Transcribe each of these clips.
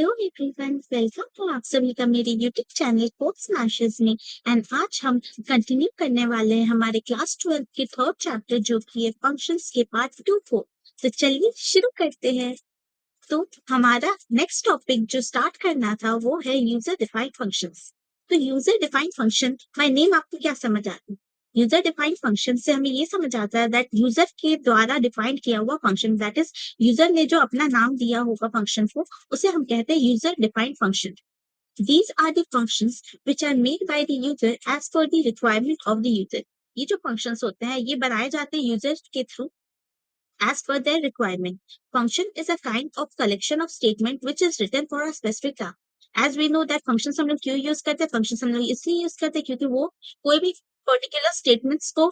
Hello everyone, welcome to आप सभी का मेरे यूट्यूब चैनल कोड स्मैशर्स में। एंड आज हम कंटिन्यू करने वाले हैं हमारे क्लास 12 के थर्ड चैप्टर जो कि है फंक्शंस के पार्ट 2 को। तो चलिए शुरू करते हैं। तो हमारा नेक्स्ट टॉपिक जो स्टार्ट करना था वो है यूजर डिफाइंड फंक्शंस। तो user defined function by name आपको क्या समझ आता है? यूजर डिफाइंड फंक्शन से हमें ये समझ आता है दैट यूजर के द्वारा डिफाइंड किया हुआ फंक्शन, दैट इज यूजर ने जो अपना नाम दिया होगा फंक्शन को, उसे हम कहते हैं user defined function. These are the functions which are made by the user as per the requirement of the user. ये जो functions होते हैं ये बनाए जाते हैं यूजर के through as per their requirement. Function is a kind of collection of statement which is written for a specific task. As we know that functions हम लोग क्यों यूज करते हैं? functions हम लोग इसलिए यूज करते हैं क्योंकि वो कोई भी पर्टिकुलर स्टेटमेंट्स को,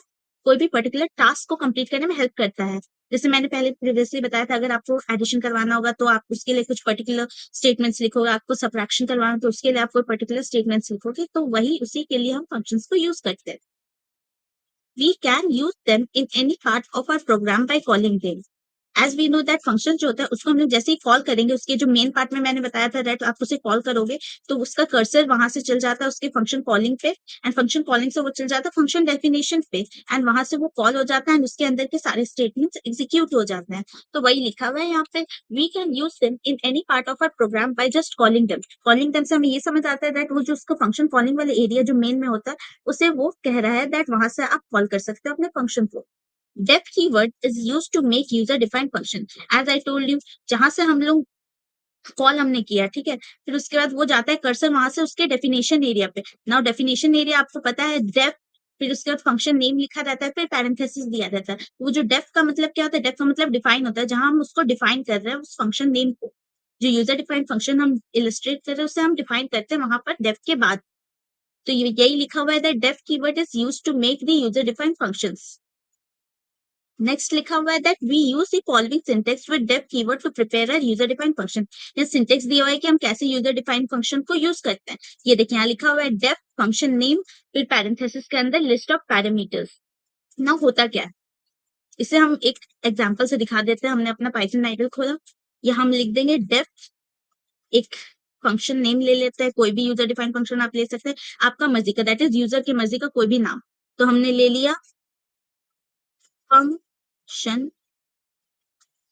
कोई भी पर्टिकुलर टास्क को कंप्लीट करने में हेल्प करता है। जैसे मैंने पहले प्रीवियसली बताया था, अगर आपको एडिशन करवाना होगा तो आप उसके लिए कुछ पर्टिकुलर स्टेटमेंट्स लिखोगे, आपको सबट्रैक्शन करवाना तो उसके लिए आप कोई पर्टिकुलर स्टेटमेंट्स लिखोगे, तो वही उसी के लिए हम फंक्शंस को यूज करते हैं। We can use them in any part of our program by calling them. As we know that function जो होता है उसको हम लोग जैसे ही कॉल करेंगे, उसके जो मेन पार्ट में मैंने बताया था दैट आप उसे कॉल करोगे तो उसका कर्सर वहां से चल जाता है उसके फंक्शन कॉलिंग पे, एंड फंक्शन कॉलिंग से वो चल जाता है फंक्शन डेफिनेशन पे, एंड वहां से वो कॉल हो जाता है एंड उसके अंदर के सारे स्टेटमेंट्स एग्जीक्यूट हो जाते हैं। तो वही लिखा हुआ है यहाँ पे, we can use them in any part of our program by just calling them. Calling them से हमें ये समझ आता है दैट वो जो उसका फंक्शन कॉलिंग वाले एरिया जो मेन में होता है उसे वो कह रहा है दैट वहां से आप कॉल कर सकते हो अपने फंक्शन को। def keyword is used to make user defined function. As I told you, जहां से हम लोग कॉल हमने किया, ठीक है, फिर उसके बाद वो जाता है कर्सर वहां से उसके डेफिनेशन एरिया पे। नाउ डेफिनेशन एरिया आपको पता है डेफ, फिर उसके बाद फंक्शन नेम लिखा रहता है, फिर पैरेंथेसिस दिया रहता है। वो जो डेफ का मतलब क्या होता है? डेफ का मतलब डिफाइन होता है, जहां हम उसको डिफाइन कर रहे हैं उस फंक्शन नेम को। जो यूजर डिफाइंड फंक्शन हम इलिस्ट्रेट कर रहे हैं उसे हम डिफाइन करते हैं वहां पर डेफ के बाद। तो यही लिखा हुआ है that def keyword is used to make the user defined functions. Next लिखा हुआ है that we use the following syntax with def keyword to prepare a user defined function. ये सिंटेक्स दिया हुआ है कि हम कैसे यूजर डिफाइंड फंक्शन को यूज करते हैं। ये देखिए यहाँ लिखा हुआ है डेफ फंक्शन नेम, फिर पैरेंथेसिस के अंदर लिस्ट ऑफ पैरामीटर्स। ना होता क्या है, इसे हम एक एग्जांपल से दिखा देते हैं। हमने अपना पाइथन लाइब्रेरी खोला, या हम लिख देंगे डेफ, एक फंक्शन नेम ले लेते हैं, कोई भी यूजर डिफाइंड फंक्शन आप ले सकते हैं आपका मर्जी का, दैट इज यूजर की मर्जी का कोई भी नाम। तो हमने ले लिया फंक्शन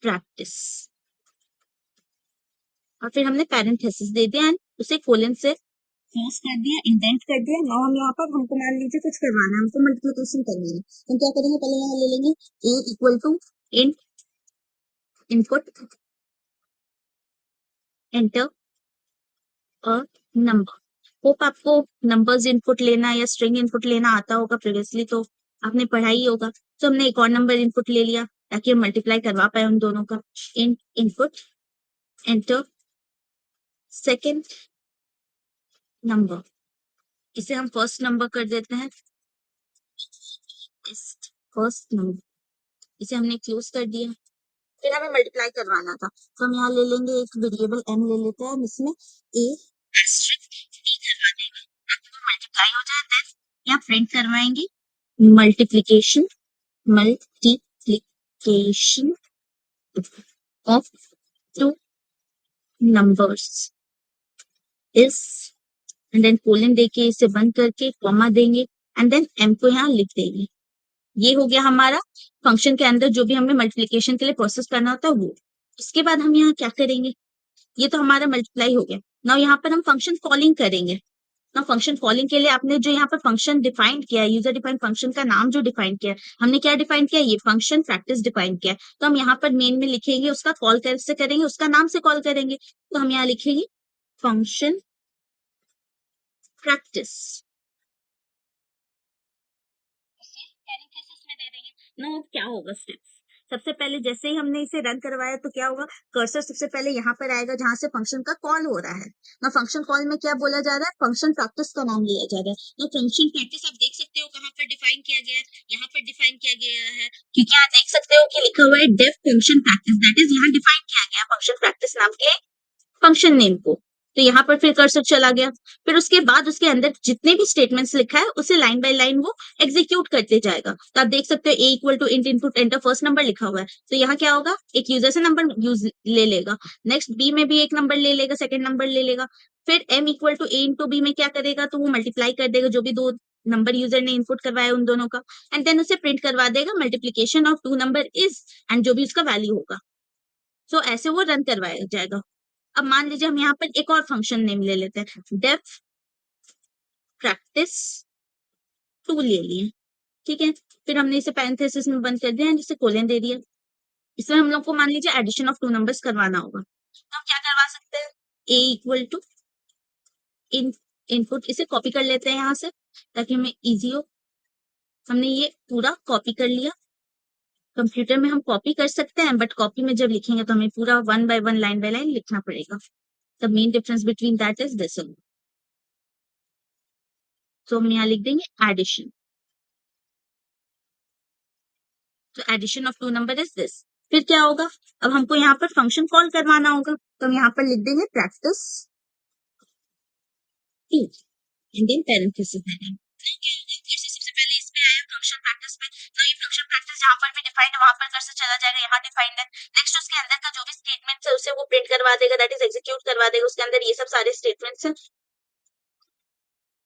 प्रैक्टिस, और फिर हमने पैरेंथेसिस दे दिया एंड उसे कोलन से क्लोज कर दिया, इंडेंट कर दिया। नाउ हम यहाँ पर, हमको मान लीजिए कुछ करवाना है, हमको मल्टीप्लिकेशन करनी है, हम क्या करेंगे? पहले यहाँ ले लेंगे a equal to in input enter a number. Hope आपको नंबर्स इनपुट लेना या स्ट्रिंग इनपुट लेना आता होगा, प्रीवियसली तो आपने पढ़ा ही होगा। तो हमने एक और नंबर इनपुट ले लिया ताकि हम मल्टीप्लाई करवा पाए उन दोनों का। इन इनपुट एंटर सेकेंड नंबर, इसे हम फर्स्ट नंबर कर देते हैं, फर्स्ट नंबर, इसे हमने क्लोज कर दिया। फिर हमें मल्टीप्लाई करवाना था, तो हम यहाँ ले लेंगे एक वेरिएबल m ले लेते हैं, इसमें a करवा देंगे ताकि वो मल्टीप्लाई हो जाए, देन यहाँ प्रिंट करवाएंगे multiplication, multiplication of two numbers इस, एंड देन कोलन देके इसे बंद करके कॉमा देंगे, एंड देन m को यहाँ लिख देंगे। ये हो गया हमारा फंक्शन के अंदर जो भी हमें मल्टीप्लिकेशन के लिए प्रोसेस करना होता है वो। उसके बाद हम यहाँ क्या करेंगे? ये तो हमारा मल्टीप्लाई हो गया। नाउ यहाँ पर हम फंक्शन कॉलिंग करेंगे। ना फंक्शन कॉलिंग के लिए आपने जो यहाँ पर फंक्शन डिफाइन किया है, यूजर डिफाइंड फंक्शन का नाम जो डिफाइन किया है, हमने क्या डिफाइन किया? ये फंक्शन प्रैक्टिस डिफाइन किया है। तो हम यहाँ पर मेन में लिखेंगे उसका कॉल कैसे करेंगे, उसका नाम से कॉल करेंगे। तो हम यहाँ लिखेंगे फंक्शन प्रैक्टिस, पैरेंथेसिस में दे देंगे। नो क्या होगा स्टेप्स? सबसे पहले जैसे ही हमने इसे रन करवाया तो क्या होगा? कर्सर सबसे पहले यहाँ पर आएगा जहां से फंक्शन का कॉल हो रहा है ना। फंक्शन कॉल में क्या बोला जा रहा है? फंक्शन प्रैक्टिस का नाम लिया जा रहा है। तो फंक्शन प्रैक्टिस आप देख सकते हो कहाँ पर डिफाइन किया गया है, यहाँ पर डिफाइन किया गया है, क्योंकि आप देख सकते हो कि लिखा हुआ है def function practice, that is यहाँ डिफाइन किया गया फंक्शन प्रैक्टिस नाम के फंक्शन नेम को। तो यहाँ पर फिर कर्सर चला गया, फिर उसके बाद उसके अंदर जितने भी स्टेटमेंट्स लिखा है उसे लाइन बाय लाइन वो एग्जीक्यूट करते जाएगा। तो आप देख सकते हो A equal to int input enter first number लिखा हुआ है, तो यहाँ क्या होगा, एक यूजर से नंबर यूज ले लेगा, नेक्स्ट बी में भी एक नंबर ले लेगा, सेकंड नंबर ले लेगा, फिर M equal to A into B में क्या करेगा, तो वो मल्टीप्लाई कर देगा जो भी दो नंबर यूजर ने इनपुट करवाया उन दोनों का, एंड देन उसे प्रिंट करवा देगा multiplication of two number is, and जो भी उसका वैल्यू होगा। सो ऐसे वो रन करवाया जाएगा। अब मान लीजिए हम यहाँ पर एक और फंक्शन नेम ले लेते हैं, डेफ प्रैक्टिस 2 ले लिए, ठीक है, फिर हमने इसे पैरेंथेसिस में बंद कर दिया, जिसे कोलन दे दिया। इसमें हम लोग को मान लीजिए एडिशन ऑफ टू नंबर्स करवाना होगा, तो हम क्या करवा सकते हैं, ए इक्वल टू इन इनपुट, इसे कॉपी कर लेते हैं यहाँ से ताकि हमें इजी हो। हमने ये पूरा कॉपी कर लिया, कंप्यूटर में हम कॉपी कर सकते हैं बट कॉपी में जब लिखेंगे तो हमें पूरा one by one line by line लिखना पड़ेगा। The main difference between that is this. तो हम यहाँ लिख देंगे एडिशन, तो addition of two number is this. फिर क्या होगा, अब हमको यहाँ पर फंक्शन कॉल करवाना होगा, तो हम यहाँ पर लिख देंगे प्रैक्टिस 2 एंड इन पैरेंथेसिस देंगे। सबसे पहले इसमें आया फंक्शन प्रैक्टिस में, तो ये फंक्शन प्रैक्टिस जहाँ पर भी डिफाइंड है वहां पर कर्सर चला जाएगा, यहाँ डिफाइंड है। नेक्स्ट उसके अंदर का जो भी स्टेटमेंट है उसे वो प्रिंट करवा देगा, दैट इज एग्जीक्यूट करवा देगा। उसके अंदर ये सब सारे स्टेटमेंट्स हैं,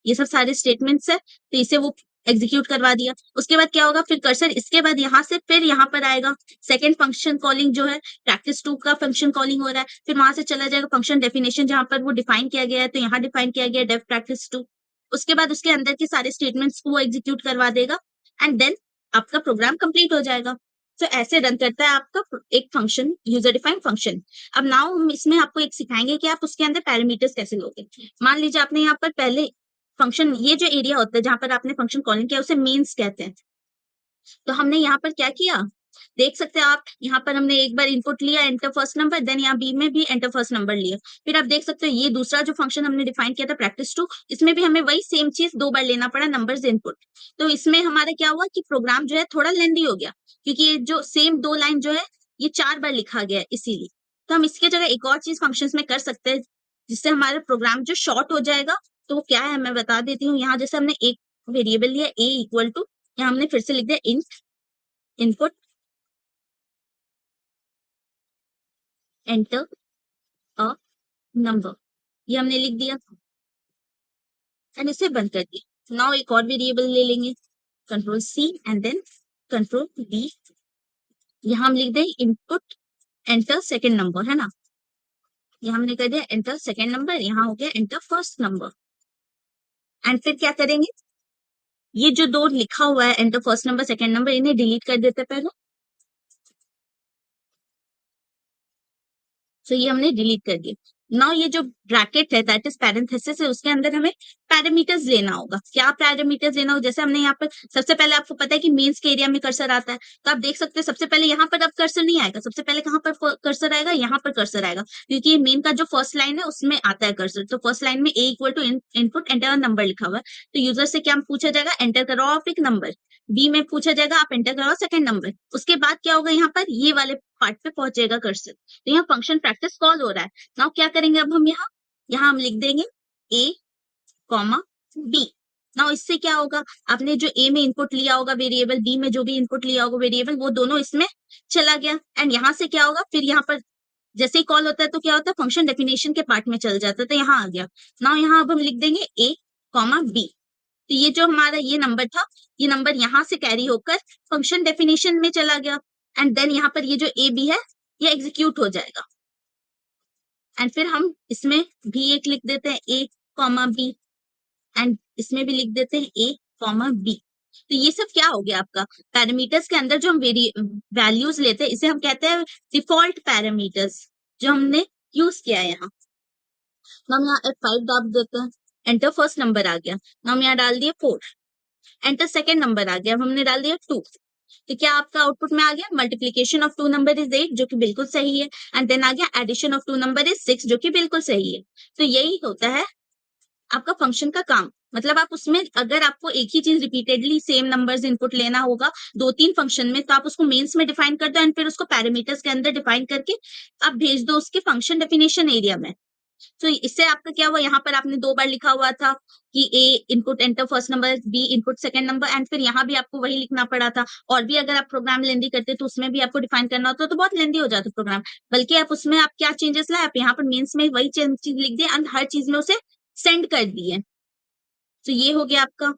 ये सब सारे स्टेटमेंट्स है, तो इसे वो एग्जीक्यूट करवा दिया। उसके बाद क्या होगा, फिर कर्सर इसके बाद यहाँ से फिर यहाँ पर आएगा, सेकंड फंक्शन कॉलिंग जो है प्रैक्टिस 2 का फंक्शन कॉलिंग हो रहा है, फिर वहां से चला जाएगा फंक्शन डेफिनेशन जहां पर वो डिफाइन किया गया है, तो यहाँ डिफाइन किया गया डेफ प्रैक्टिस 2। उसके बाद उसके अंदर के सारे स्टेटमेंट्स को वो एग्जीक्यूट करवा देगा, एंड देन आपका प्रोग्राम कंप्लीट हो जाएगा। तो ऐसे रन करता है आपका एक फंक्शन, यूजर डिफाइंड फंक्शन। अब नाउ हम इसमें आपको एक सिखाएंगे कि आप उसके अंदर पैरामीटर्स कैसे लोगे। मान लीजिए आपने यहाँ पर पहले फंक्शन, ये जो एरिया होता है जहां पर आपने फंक्शन कॉलिंग किया उसे मेंस कहते हैं। तो हमने यहाँ पर क्या किया, देख सकते हैं आप, यहाँ पर हमने एक बार इनपुट लिया एंटर फर्स्ट नंबर, देन यहाँ बी में भी एंटर फर्स्ट नंबर लिया। फिर आप देख सकते हो ये दूसरा जो फंक्शन हमने डिफाइन किया था प्रैक्टिस 2, इसमें भी हमें वही सेम चीज दो बार लेना पड़ा, नंबर्स इनपुट। तो इसमें हमारा क्या हुआ कि प्रोग्राम जो है थोड़ा लेंदी हो गया, क्योंकि ये जो सेम दो लाइन जो है ये 4 बार लिखा गया है इसीलिए। तो हम इसके जगह एक और चीज फंक्शन में कर सकते हैं जिससे हमारा प्रोग्राम जो शॉर्ट हो जाएगा। तो वो क्या है मैं बता देती हूँ। यहाँ जैसे हमने एक वेरिएबल लिया ए इक्वल टू, यहाँ हमने फिर से लिख दिया int input enter a number, ये हमने लिख दिया एंड इसे बंद कर दिया। नाउ एक और वेरिएबल ले लेंगे, control C and then control B, यहाँ हम लिख दें इनपुट एंटर सेकेंड नंबर, है ना, यहाँ हमने कर दिया एंटर सेकेंड नंबर, यहाँ हो गया एंटर फर्स्ट नंबर। एंड फिर क्या करेंगे, ये जो दो लिखा हुआ है enter first number second number, इन्हें डिलीट कर देते पहले। तो ये हमने डिलीट कर दिया। नाउ ये जो ब्रैकेट है दैट इज पैरेंथेसिस है, उसके अंदर हमें पैरामीटर्स लेना होगा। क्या पैरामीटर्स लेना होगा, जैसे हमने यहाँ पर सबसे पहले आपको पता है कि मेंस के एरिया में कर्सर आता है, तो आप देख सकते हैं सबसे पहले यहाँ पर अब कर्सर नहीं आएगा, सबसे पहले कहाँ पर कर्सर आएगा, यहाँ पर कर्सर आएगा, क्योंकि ये मेन का जो फर्स्ट लाइन है उसमें आता है कर्सर। तो फर्स्ट लाइन में A equal to input enter number लिखा हुआ है, तो यूजर से क्या पूछा जाएगा, एंटर करो आप एक नंबर। बी में पूछा जाएगा आप एंटर करो सेकंड नंबर। उसके बाद क्या होगा, यहाँ पर ये वाले पार्ट पे पहुंचेगा कर्सर, तो यहाँ फंक्शन प्रैक्टिस कॉल हो रहा है। नाउ क्या करेंगे अब हम यहाँ, यहाँ हम लिख देंगे a कॉमा बी। नाउ इससे क्या होगा, आपने जो a में इनपुट लिया होगा वेरिएबल, b में जो भी इनपुट लिया होगा वेरिएबल, वो दोनों इसमें चला गया। एंड यहाँ से क्या होगा, फिर यहाँ पर जैसे ही कॉल होता है तो क्या होता है, फंक्शन डेफिनेशन के पार्ट में चल जाता है, तो यहाँ आ गया। नाउ यहाँ अब हम लिख देंगे a कॉमा बी, तो ये जो हमारा ये नंबर था, ये नंबर यहाँ से कैरी होकर फंक्शन डेफिनेशन में चला गया, एंड देन यहाँ पर ये जो ए बी है ये एग्जीक्यूट हो जाएगा। एंड फिर हम इसमें भी एक लिख देते हैं a कॉमा बी, एंड इसमें भी लिख देते हैं a कॉमा बी। तो ये सब क्या हो गया आपका, पैरामीटर्स के अंदर जो हम वैल्यूज लेते हैं इसे हम कहते हैं डिफॉल्ट पैरामीटर्स, जो हमने यूज किया है यहाँ। तो हम यहाँ F5 दाब देते हैं, एंटर फर्स्ट नंबर आ गया, हम यहाँ डाल दिए 4, एंटर सेकेंड नंबर आ गया, हमने डाल दिया 2। तो क्या आपका आउटपुट में आ गया, multiplication of two number is 8 जो कि बिल्कुल सही है, एंड देन आ गया addition of two number is 6 जो कि बिल्कुल सही है। तो यही होता है आपका फंक्शन का काम। मतलब आप उसमें अगर आपको एक ही चीज रिपीटेडली सेम नंबर्स इनपुट लेना होगा दो तीन फंक्शन में, तो आप उसको मेंस में डिफाइन कर दो एंड फिर उसको पैरामीटर्स के अंदर डिफाइन करके आप भेज दो उसके फंक्शन डेफिनेशन एरिया में। तो इससे आपका क्या हुआ, यहाँ पर आपने 2 बार लिखा हुआ था कि A input enter first number, B input second number, and फिर यहाँ भी आपको वही लिखना पड़ा था। और भी अगर आप प्रोग्राम लेंदी करते तो उसमें भी आपको डिफाइन करना होता तो बहुत लेंदी हो जाता प्रोग्राम। बल्कि आप उसमें आप क्या चेंजेस लाए, आप यहाँ पर मेंस में वही चीज लिख दिए एंड हर चीज में उसे सेंड कर दिए। तो ये हो गया आपका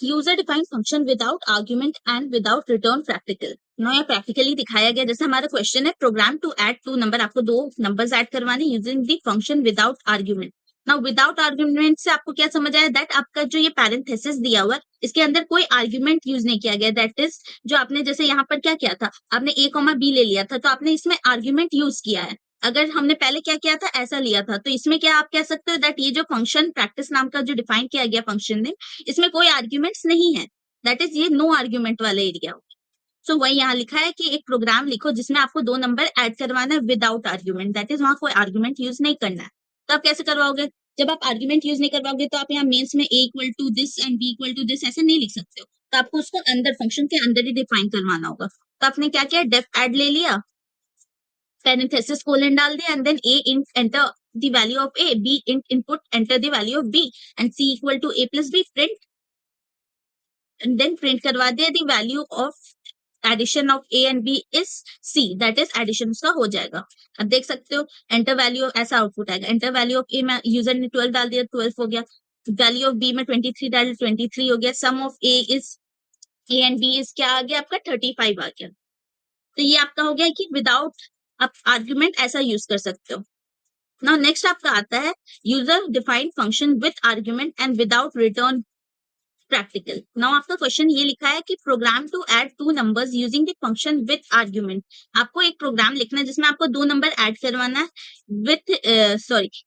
user defined function without argument and without return practical. No, ये प्रैक्टिकली दिखाया गया। जैसे हमारा क्वेश्चन है प्रोग्राम टू ऐड 2 नंबर, आपको 2 नंबर्स ऐड करवाने using the function without argument. Now without argument से आपको क्या समझ आया, दैट आपका जो ये पैरेंथेसिस दिया हुआ है इसके अंदर कोई आर्ग्यूमेंट यूज नहीं किया गया। दैट इज जो आपने जैसे यहाँ पर क्या किया था, आपने ए कॉमा बी ले लिया था तो आपने इसमें आर्ग्यूमेंट यूज किया है। अगर हमने पहले क्या किया था, ऐसा लिया था, तो इसमें क्या आप कह सकते हो दैट ये जो फंक्शन प्रैक्टिस नाम का जो डिफाइन किया गया फंक्शन ने, इसमें कोई आर्ग्यूमेंट्स नहीं है। दैट इज ये नो आर्ग्यूमेंट वाला एरिया। सो वही यहाँ लिखा है कि एक प्रोग्राम लिखो जिसमें आपको 2 नंबर ऐड करवाना है विदाउट आर्ग्यूमेंट। दैट इज वहां कोई आर्ग्यूमेंट यूज नहीं करना है। तो आप कैसे करवाओगे, जब आप आर्ग्यूमेंट यूज नहीं करवाओगे तो आप यहाँ मेंस में A equal to this and B equal to this ऐसे नहीं लिख सकते हो। तो आपको उसको अंदर फंक्शन के अंदर ही डिफाइन करवाना होगा। तो आपने क्या किया, डेफ ऐड ले लिया, parenthesis colon डाल दिया, and then a int enter the value of a, b int input enter the value of b, and c equal to a plus b print, and then print करवा दिया the value of addition of a and b is c, that is addition उसका हो जाएगा। अब देख सकते हो enter value ऐसा आउटपुट आएगा, enter value of a में यूजर ने 12 डाल दिया, 12 हो गया, value of b में 23 डाल 23 हो गया, sum of a is a and b is क्या आ गया आपका 35 आ गया। तो ये आपका हो गया कि विदाउट आप आर्ग्यूमेंट ऐसा यूज कर सकते हो। नाउ नेक्स्ट आपका आता है user defined function with argument and without return practical. Now आपका क्वेश्चन ये लिखा है कि program to add 2 numbers using the function with argument. आपको एक प्रोग्राम लिखना है जिसमें आपको 2 नंबर ऐड करवाना है with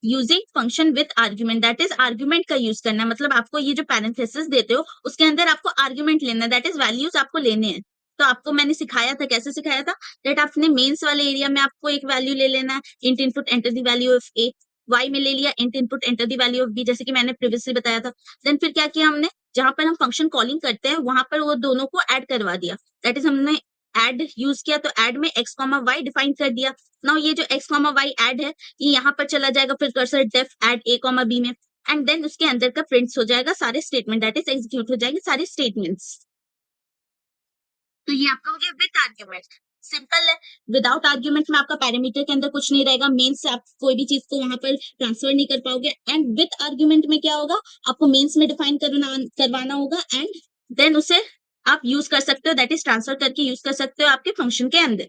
using function with argument. That is argument का यूज करना है, मतलब आपको ये जो पैरेंथेसिस देते हो उसके अंदर आपको आर्ग्यूमेंट लेना है, दैट इज वैल्यूज आपको लेने हैं। तो आपको मैंने सिखाया था, कैसे सिखाया था, दैट आपने मेंस वाले एरिया में आपको एक वैल्यू ले लेना है, int input enter the value of A, Y में ले लिया int input enter the value of B, जैसे कि मैंने प्रीवियसली बताया था। देन फिर क्या किया हमने, जहां पर हम फंक्शन कॉलिंग करते हैं वहां पर वो दोनों को ऐड करवा दिया। दैट इज हमने ऐड यूज किया, तो ऐड में एक्स कॉमा वाई डिफाइन कर दिया। नाउ ये जो एक्स कॉमा वाई ऐड है ये यहाँ पर चला जाएगा, फिर cursor def add A comma B में, एंड देन उसके अंदर का प्रिंट्स हो जाएगा सारे स्टेटमेंट, दैट इज एग्जीक्यूट हो जाएंगे सारे स्टेटमेंट्स। तो ये आपका हो गया विद आर्ग्यूमेंट, सिंपल है। विदाउट आर्ग्यूमेंट में आपका पैरामीटर के अंदर कुछ नहीं रहेगा, मेंस से आप कोई भी चीज को वहां पर ट्रांसफर नहीं कर पाओगे। एंड विद आर्ग्यूमेंट में क्या होगा, आपको मेंस में डिफाइन करवाना होगा एंड देन उसे आप यूज कर सकते हो, दैट इज ट्रांसफर करके यूज कर सकते हो आपके फंक्शन के अंदर।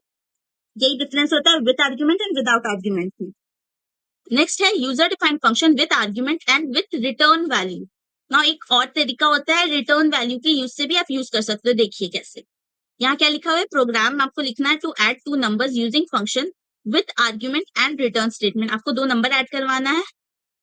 यही डिफरेंस होता है with argument and without argument में। नेक्स्ट है user defined function with argument and with return value. ना एक और तरीका होता है रिटर्न वैल्यू के यूज से भी आप यूज कर सकते हो, देखिए कैसे। यहाँ क्या लिखा हुआ है, प्रोग्राम आपको लिखना है to add 2 numbers using function with argument and return statement. आपको 2 नंबर ऐड करवाना है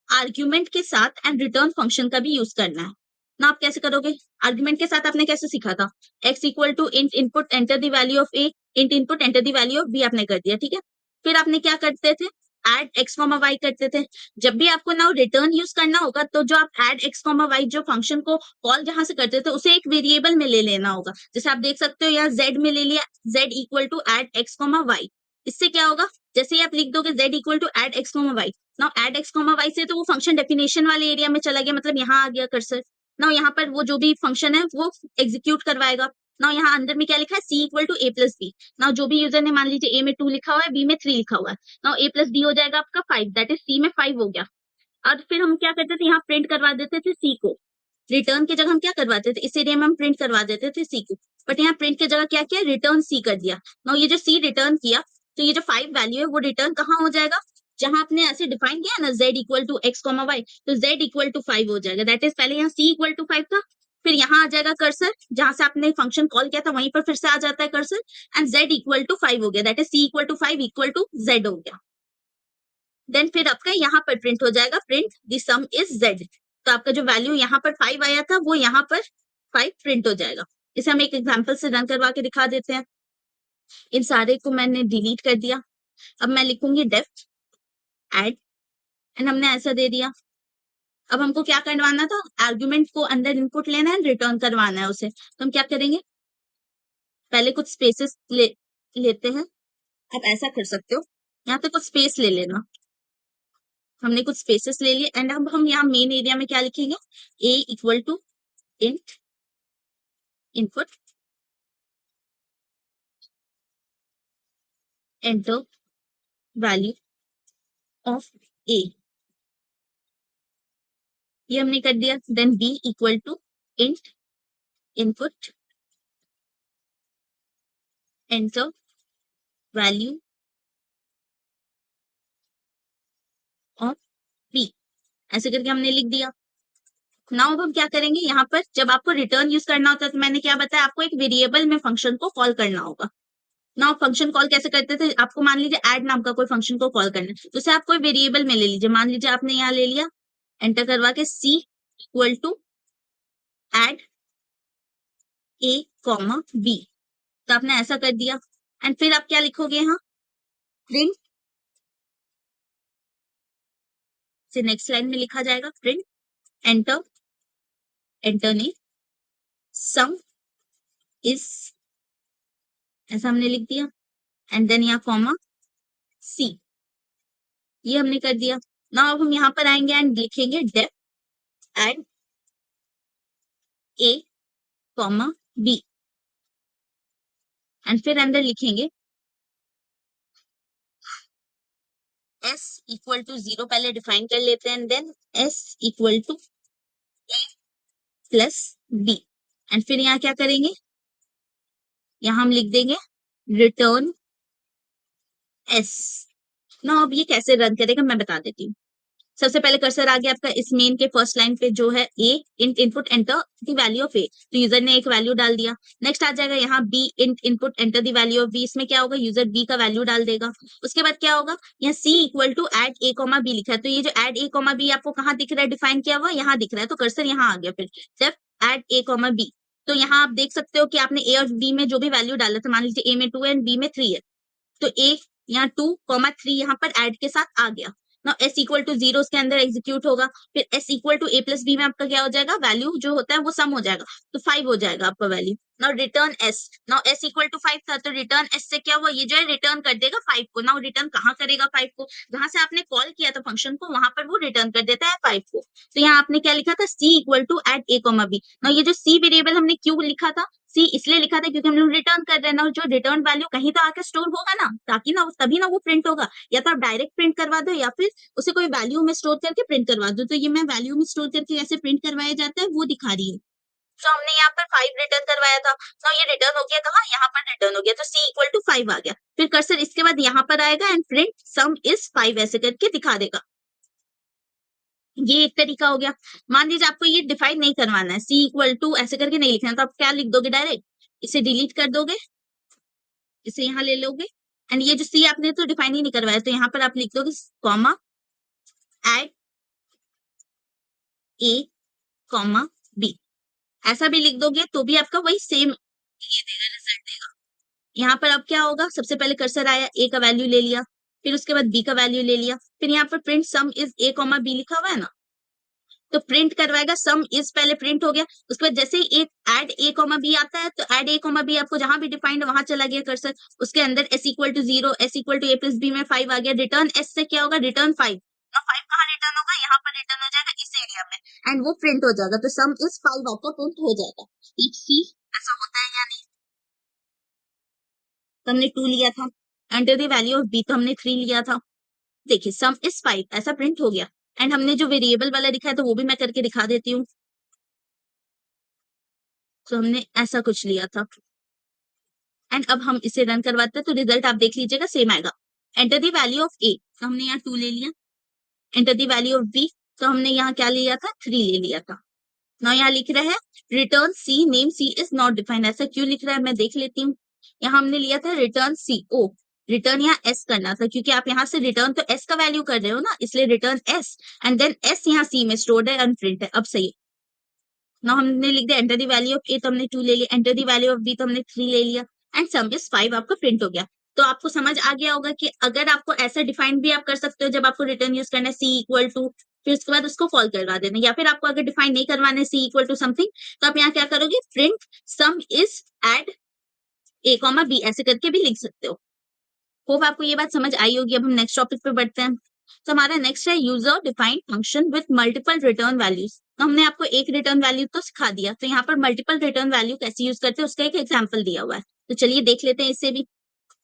आर्ग्यूमेंट के साथ एंड रिटर्न फंक्शन का भी यूज करना है ना। आप कैसे करोगे, आर्ग्यूमेंट के साथ आपने कैसे सीखा था, x equal to int input enter the value of A, int input enter the value of B आपने कर दिया, ठीक है। फिर आपने क्या करते थे, एड एक्स कॉमा वाई करते थे। जब भी आपको नाउ रिटर्न यूज करना होगा तो जो आप एड एक्स कॉमा वाई जो फंक्शन को कॉल जहां से करते थे उसे एक वेरिएबल में ले लेना होगा। जैसे आप देख सकते हो यहाँ z में ले लिया, z equal to add X comma Y. इससे क्या होगा, जैसे ही आप लिख दोगे z equal to add X comma Y, now add X comma Y से तो वो फंक्शन डेफिनेशन वाले एरिया में चला गया, मतलब यहाँ आ गया कर्सर। नाउ यहाँ पर वो जो भी फंक्शन है वो एग्जीक्यूट करवाएगा। नाउ यहाँ अंदर में क्या लिखा है, c equal to A plus B. Now जो भी यूजर ने मान लीजिए a में 2 लिखा हुआ है, b में 3 लिखा हुआ है, नाउ a प्लस b हो जाएगा आपका 5, दैट इज c में 5 हो गया। और फिर हम क्या करते थे, यहाँ प्रिंट करवा देते थे c को, रिटर्न की जगह हम क्या करवाते थे, इस एरिया में हम प्रिंट करवा देते थे c को, बट यहाँ प्रिंट की जगह क्या किया, रिटर्न c कर दिया। नाउ ये जो c रिटर्न किया तो ये जो 5 वैल्यू है वो रिटर्न कहाँ हो जाएगा, जहां आपने ऐसे डिफाइन किया ना z equal to x comma y, तो z इक्वल टू 5 हो जाएगा। दैट इज पहले यहाँ c इक्वल टू 5 था, फिर यहाँ आ जाएगा कर्सर जहां से आपने फंक्शन कॉल किया था वहीं पर फिर से आ जाता है cursor, and z equal to 5 हो गया, that is c equal to 5 equal to z हो गया। देन फिर आपका यहाँ पर प्रिंट हो जाएगा, print the some is z। तो आपका जो वैल्यू यहाँ पर 5 आया था वो यहाँ पर 5 प्रिंट हो जाएगा। इसे हम एक एग्जांपल से रन करवा के दिखा देते हैं। इन सारे को मैंने डिलीट कर दिया, अब मैं लिखूंगी डेफ एड, एंड हमने ऐसा दे दिया। अब हमको क्या करवाना था, आर्ग्यूमेंट को अंदर इनपुट लेना है, रिटर्न करवाना है उसे। तो हम क्या करेंगे, पहले कुछ स्पेसेस लेते हैं, आप ऐसा कर सकते हो, यहाँ पे कुछ स्पेस ले लेना, हमने कुछ स्पेसेस ले लिए। एंड अब हम यहाँ मेन एरिया में क्या लिखेंगे, a equal to int input enter value of a, ये हमने कर दिया। Then b equal to int input enter value of b, ऐसे करके हमने लिख दिया। नाउ अब हम क्या करेंगे, यहाँ पर जब आपको रिटर्न यूज करना होता है तो मैंने क्या बताया आपको, एक वेरिएबल में फंक्शन को कॉल करना होगा। नाउ फंक्शन कॉल कैसे करते थे, आपको मान लीजिए ऐड नाम का कोई फंक्शन को कॉल करना है, तो उसे आप कोई वेरिएबल में ले लीजिए। मान लीजिए आपने यहाँ ले लिया, एंटर करवा के c equal to add a comma b, तो आपने ऐसा कर दिया। एंड फिर आप क्या लिखोगे यहाँ, प्रिंट, से नेक्स्ट लाइन में लिखा जाएगा प्रिंट एंटर, एंटर ने सम इज, ऐसा हमने लिख दिया। एंड देन यहाँ कॉमा c, ये हमने कर दिया। ना अब हम यहाँ पर आएंगे एंड लिखेंगे def add a comma b, and फिर अंदर लिखेंगे s इक्वल टू 0 पहले डिफाइन कर लेते हैं, then s equal to a plus b। And फिर यहाँ क्या करेंगे, यहाँ हम लिख देंगे रिटर्न s। ना अब ये कैसे रन करेगा मैं बता देती हूँ। सबसे पहले कर्सर आ गया आपका इस मेन के फर्स्ट लाइन पे जो है a int input enter the value of a, तो यूजर ने एक वैल्यू डाल दिया। नेक्स्ट आ जाएगा यहाँ b int input enter the value of b, इसमें क्या होगा, यूजर b का वैल्यू डाल देगा। उसके बाद क्या होगा, यहाँ c equal to add a comma b लिखा है, तो ये जो एड a कॉमा b आपको कहाँ दिख रहा है, डिफाइन किया हुआ यहाँ दिख रहा है, तो कर्सर यहाँ आ गया। फिर जब एड a कॉमा b, तो यहाँ आप देख सकते हो कि आपने a और b में जो भी वैल्यू डाला था, मान लीजिए a में 2 है एंड b में 3 है, तो a यहाँ 2 3 यहाँ पर ऐड के साथ आ गया। ना s इक्वल टू 0 उसके अंदर एग्जीक्यूट होगा, फिर s equal to a plus b में आपका क्या हो जाएगा, वैल्यू जो होता है वो सम हो जाएगा, तो 5 हो जाएगा आपका value. Now return s, now s equal to 5 था, तो रिटर्न s से क्या हुआ, ये जो है रिटर्न कर देगा 5 को। नाउ रिटर्न कहाँ करेगा 5 को, जहां से आपने कॉल किया था फंक्शन को वहां पर वो रिटर्न कर देता है 5 को। तो यहाँ आपने क्या लिखा था, c equal to add a comma b। Now ये जो c वेरिएबल हमने क्यों लिखा था, सी इसलिए लिखा था क्योंकि हम लोग रिटर्न कर रहे हैं ना, जो रिटर्न वैल्यू कहीं तो आके स्टोर होगा ना, ताकि ना तभी ना वो प्रिंट होगा। या तो आप डायरेक्ट प्रिंट करवा दो या फिर उसे कोई वैल्यू में स्टोर करके प्रिंट करवा दो। तो ये मैं वैल्यू में स्टोर करके कैसे प्रिंट करवाया जाता है वो दिखा रही हूँ। तो हमने यहाँ पर 5 रिटर्न करवाया था, तो ये रिटर्न हो गया कहाँ, यहाँ पर रिटर्न हो गया, तो c इक्वल टू 5 आ गया। फिर कर्सर इसके बाद यहाँ पर आएगा एंड प्रिंट सम इज 5 ऐसे करके दिखा देगा। ये एक तरीका हो गया। मान लीजिए आपको ये डिफाइन नहीं करवाना है, c इक्वल टू ऐसे करके नहीं लिखना, तो आप क्या लिख दोगे, डायरेक्ट इसे डिलीट कर दोगे, इसे यहाँ ले लोगे। एंड ये जो सी आपने तो डिफाइन ही नहीं करवाया, तो यहाँ पर आप लिख दोगे comma add a comma B, ऐसा भी लिख दोगे तो भी आपका वही सेम ये देगा, रिजल्ट देगा। यहाँ पर अब क्या होगा, सबसे पहले कर्सर आया, ए का वैल्यू ले लिया, फिर उसके बाद बी का वैल्यू ले लिया, फिर यहाँ पर print sum is a comma b लिखा हुआ है ना, तो प्रिंट करवाएगा सम इज, पहले प्रिंट हो गया। उसके बाद जैसे ही एक एड ए कॉमा बी आता है, तो एड ए कॉमा बी आपको जहां भी डिफाइंड है वहां चला गया कर्सर, उसके अंदर s equal to 0, s equal to a plus b में 5 आ गया। रिटर्न s से क्या होगा, रिटर्न 5, तो 5 कहाँ रिटर्न होगा, यहाँ पर रिटर्न हो जाएगा इस एरिया में, एंड वो प्रिंट हो जाएगा, तो सम इज 5 आपका प्रिंट हो जाएगा। सी ऐसा होता है या नहीं, तो हमने 2 लिया था, enter the value of b तो हमने 3 लिया था। देखिए सम इज 5 ऐसा प्रिंट हो गया। एंड हमने जो वेरिएबल वाला लिखा है तो वो भी मैं करके दिखा देती हूँ। तो हमने ऐसा कुछ लिया था, एंड अब हम इसे रन करवाते हैं, तो रिजल्ट आप देख लीजिएगा सेम आएगा। Enter the value of a, तो हमने यहाँ 2 ले लिया। Enter the value of b, तो हमने यहाँ क्या लिया था, 3 ले लिया था। ना यहाँ लिख रहा है return c name c is not defined, ऐसा क्यों लिख रहा है मैं देख लेती हूँ। यहाँ हमने लिया था रिटर्न सी, ओ रिटर्न यहाँ एस करना था, क्योंकि आप यहाँ से रिटर्न तो एस का वैल्यू कर रहे हो ना, इसलिए return s, and then s यहाँ सी में स्टोर्ड है, अनप्रिंट है। अब सही, ना हमने लिख दिया enter the value of a, तो हमने 2 ले लिया, enter the value of b, तो हमने 3 ले लिया, एंड सम इज 5 आपका प्रिंट हो गया। तो आपको समझ आ गया होगा कि अगर आपको ऐसा डिफाइन भी आप कर सकते हो, जब आपको रिटर्न यूज करना है सी इक्वल टू, फिर उसके बाद उसको कॉल करवा देना, या फिर आपको अगर डिफाइन नहीं करवाना है सी इक्वल टू समथिंग, तो आप यहाँ क्या करोगे, print sum is add a comma b ऐसे करके भी लिख सकते हो। होप आपको ये बात समझ आई होगी। अब हम नेक्स्ट टॉपिक पे बढ़ते हैं। तो हमारा नेक्स्ट है user defined function with multiple return values. तो हमने आपको एक रिटर्न वैल्यू तो सिखा दिया, तो यहाँ पर मल्टीपल रिटर्न वैल्यू कैसे यूज करते हैं उसका एक एग्जाम्पल दिया हुआ है। तो चलिए देख लेते हैं इससे भी।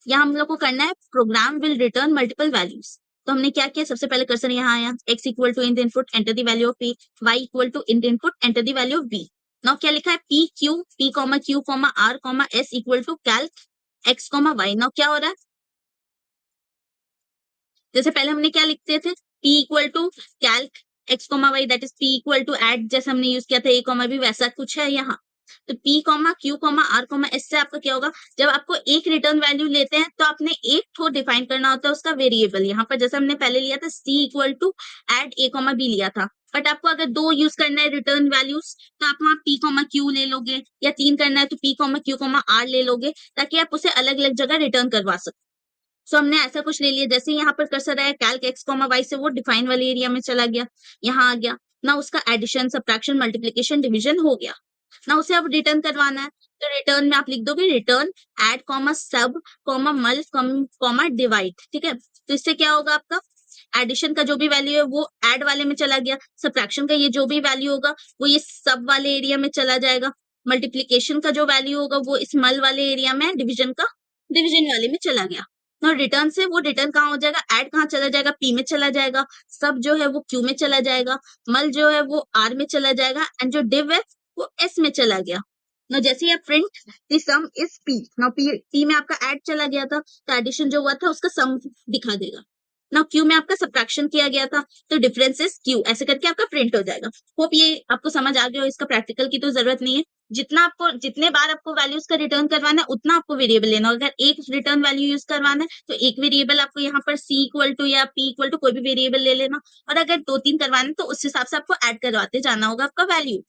यहाँ हम लोग को करना है program will return multiple values. तो हमने क्या किया, सबसे पहले कर्सर यहाँ आया, x equal to int input enter the value of p, y equal to int input enter the value of b। Now क्या लिखा है, p q p comma q comma r comma s equal to calc x comma y। Now क्या हो रहा है, जैसे पहले हमने क्या लिखते थे, p equal to calc x comma y, that is p equal to add, जैसे हमने यूज किया था a कॉमा b, वैसा कुछ है यहाँ। तो p comma q comma r comma s से आपका क्या होगा, जब आपको एक रिटर्न वैल्यू लेते हैं तो आपने एक को डिफाइन करना होता है उसका वेरिएबल। यहाँ पर जैसे हमने पहले लिया था c equal to add a comma b लिया था, बट आपको अगर दो यूज करना है रिटर्न वैल्यूज तो आप वहाँ p कॉमा q ले लोगे, या तीन करना है तो p comma q comma r ले लोगे, ताकि आप उसे अलग अलग जगह रिटर्न करवा सको। सो हमने ऐसा कुछ ले लिया, जैसे यहाँ पर कर्सर है कैल्क एक्स कॉमा वाई से वो डिफाइन वाले एरिया में चला गया, यहाँ आ गया ना, उसका एडिशन सब्ट्रैक्शन मल्टीप्लीकेशन डिवीजन हो गया ना, उसे अब रिटर्न करवाना है। तो रिटर्न में आप लिख दोगे रिटर्न एड कॉमा सब कॉमा मल कॉमा डिवाइड, ठीक है। तो इससे क्या होगा, आपका एडिशन का जो भी वैल्यू है वो ऐड वाले में चला गया, सब्ट्रैक्शन का ये जो भी वैल्यू होगा वो ये सब वाले एरिया में चला जाएगा, मल्टीप्लीकेशन का जो वैल्यू होगा वो इस मल वाले एरिया में, डिवीजन का डिवीजन वाले में चला गया। और रिटर्न से वो रिटर्न कहाँ हो जाएगा, ऐड कहाँ चला जाएगा, पी में चला जाएगा, सब जो है वो क्यू में चला जाएगा, मल जो है वो आर में चला जाएगा, एंड जो डिव है वो एस में चला गया। ना जैसे ये print the some is P, ना पी में आपका ऐड चला गया था तो एडिशन जो हुआ था उसका सम दिखा देगा। ना क्यू में आपका सब्ट्रैक्शन किया गया था तो डिफरेंस इज क्यू, ऐसे करके आपका प्रिंट हो जाएगा। होप ये आपको समझ आ गया हो, इसका प्रैक्टिकल की तो जरूरत नहीं है। जितना आपको, जितने बार आपको वैल्यूज का रिटर्न करवाना है उतना आपको वेरिएबल लेना, अगर एक रिटर्न वैल्यू यूज करवाना है तो एक वेरिएबल आपको यहाँ पर सी इक्वल टू या पी इक्वल टू कोई भी वेरिएबल ले लेना, और अगर दो तीन करवाना है तो उस हिसाब से आपको ऐड करवाते जाना होगा आपका value.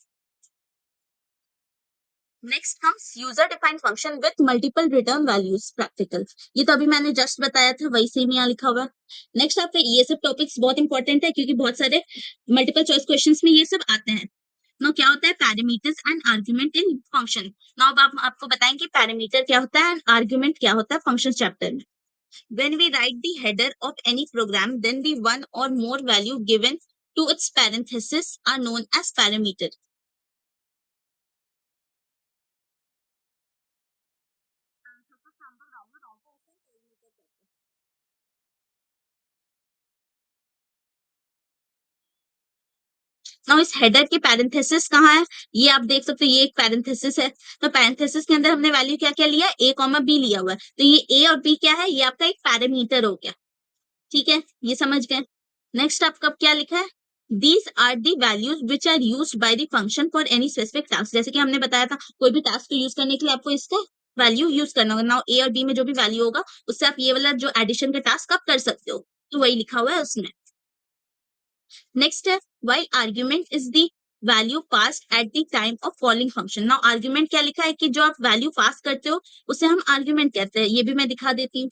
Next comes user defined function with multiple return values practical. ये तो अभी मैंने जस्ट बताया था, वही सेम यहाँ लिखा हुआ है। नेक्स्ट आपके ये सब टॉपिक्स बहुत इंपॉर्टेंट है क्योंकि बहुत सारे मल्टीपल चॉइस क्वेश्चंस में ये सब आते हैं। नो क्या होता है parameters and argument in function. Now अब आप आपको बताएंगे पैरामीटर क्या होता है एंड आर्गुमेंट क्या होता है फंक्शन चैप्टर में। When we write the header of any program, then the one or more value given to its parentheses are known as parameter. Now इस हेडर के पैरेंथेसिस कहाँ है, ये आप देख सकते हो, ये एक पैरेंथेसिस है। तो पैरेंथेसिस के अंदर हमने वैल्यू क्या क्या लिया, a कॉमा b लिया हुआ है, तो ये a और b क्या है, ये आपका एक पैरामीटर हो गया, ठीक है, ये समझ गए। नेक्स्ट आपका क्या लिखा है, these are the values which are use by the function for any specific task. जैसे कि हमने बताया था कोई भी टास्क को यूज करने के लिए आपको इसका वैल्यू यूज करना होगा। नाउ ए और बी में जो भी वैल्यू होगा उससे आप ये वाला जो एडिशन का टास्क आप कर सकते हो, तो वही लिखा हुआ है उसमें। नेक्स्ट है while argument is the value passed at the time of calling function। Now argument क्या लिखा है कि जो आप वैल्यू पास करते हो उसे हम आर्ग्यूमेंट कहते हैं, ये भी मैं दिखा देती हूँ।